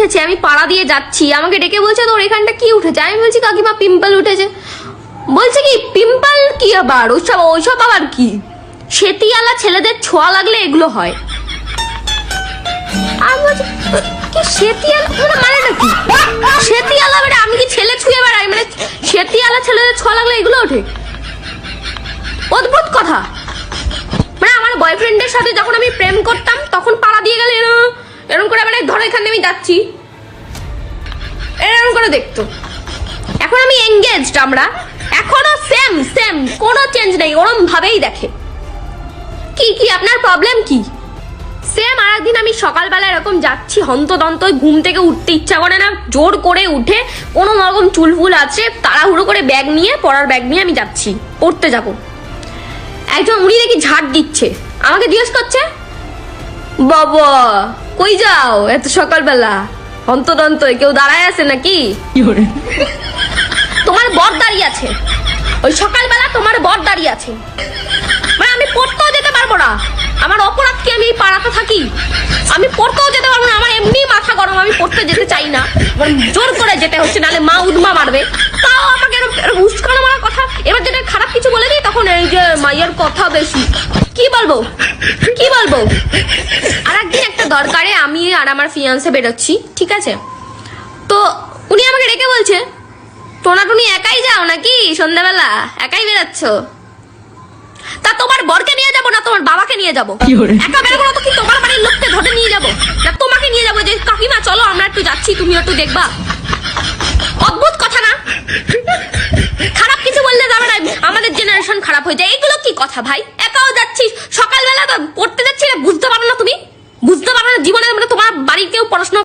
উঠেছে, আমি পাড়া দিয়ে যাচ্ছি, আমাকে ডেকে বলছে তোর এখানটা কি উঠেছে? আমি বলছি কাকিমা পিম্পল উঠেছে। বলছে কি পিম্পল কি আবার, ওইসব আবার কি? সেতিয়ালা ছেলেদের ছোঁয়া লাগলে এগুলো হয়। আমি বলছি কি সেতিয়ালা মানেটা কি? সেতিয়ালা মানে আমি কি ছেলে ছুঁয়ে বেড়াই? মানে সেতিয়ালা ছেলেদের ছোঁয়া লাগলে এগুলো ওঠে? অদ্ভুত কথা। মানে আমার বয়ফ্রেন্ডের সাথে যখন আমি প্রেম করতাম তখন পাড়া দিয়ে গেলে এরকম করে, মানে ধরো এখানে আমি যাচ্ছি এরকম করে দেখতো। এখন আমি এঙ্গেজড, আমরা এখনো সেম সেম, কোনো চেঞ্জ নেই, ওরম ভাবেই দেখে। কি কি আপনার প্রবলেম কি? সেম। আর একদিন আমি সকালবেলা এরকম যাচ্ছি, হন্তদন্ত, ঘুম থেকে উঠতে ইচ্ছা করে না, জোর করে উঠে কোনো রকম চুল ফুল আছে, তাড়াহুড়ো করে ব্যাগ নিয়ে, পড়ার ব্যাগ নিয়ে আমি যাচ্ছি, পড়তে যাব। একজন উনি দেখি ঝাড় দিচ্ছে, আমাকে জিজ্ঞেস করছে বাবা কই যাও এত সকালবেলা? হন্তদন্ত কেউ দাঁড়ায় আছে নাকি? তোমার বর দাঁড়িয়ে আছে, ওই সকালবেলা তোমার বর দাঁড়িয়ে আছে। মানে আমি পড়তেও যেতে পারবো না, আমার অপরাধ কি? আমি এই পাড়াতে থাকি, আমি পড়তেও যেতে পারবো না, আমার এমনি মাথা গরম, আমি পড়তে যেতে চাই না, জোর করে যেতে হচ্ছে, নাহলে মা উদমা মারবে। তাও আমাকে এরকম উস্কানো মারার কথা। এবার যেটা খারাপ কিছু বলে দিই তখন এই যে মাইয়ের কথা বেশি, কি বলবো কি বলবো। আর একদিন একটা দরকারে আমি আর আমার ফিয়ান্সে বেরোচ্ছি, ঠিক আছে? তো উনি আমাকে ডেকে বলছে টোনা টুনি একাই যাও নাকি সন্ধ্যাবেলা, একাই বেরোচ্ছ? তা তোমার বরকে নিয়ে যাবো না তোমার বাবাকে নিয়ে যাবো? একা বেরোবো না তো কি তোমার বাড়ির লোককে ধরে নিয়ে যাবো, না তোমাকে নিয়ে যাবো যে কাকিমা চলো আমরা একটু যাচ্ছি, তুমি একটু দেখবা? অদ্ভুত কথা না? খারাপ কিছু বললে যাবে না, আমাদের জেনারেশন খারাপ হয়ে যায়। এগুলো কি কথা ভাই? একাও যাচ্ছি সকালবেলা, পড়তে যাচ্ছি, বুঝতে পারো না? তুমি বুঝতে পারো না জীবনে, মানে তোমার বাড়ির কেউ পড়াশোনা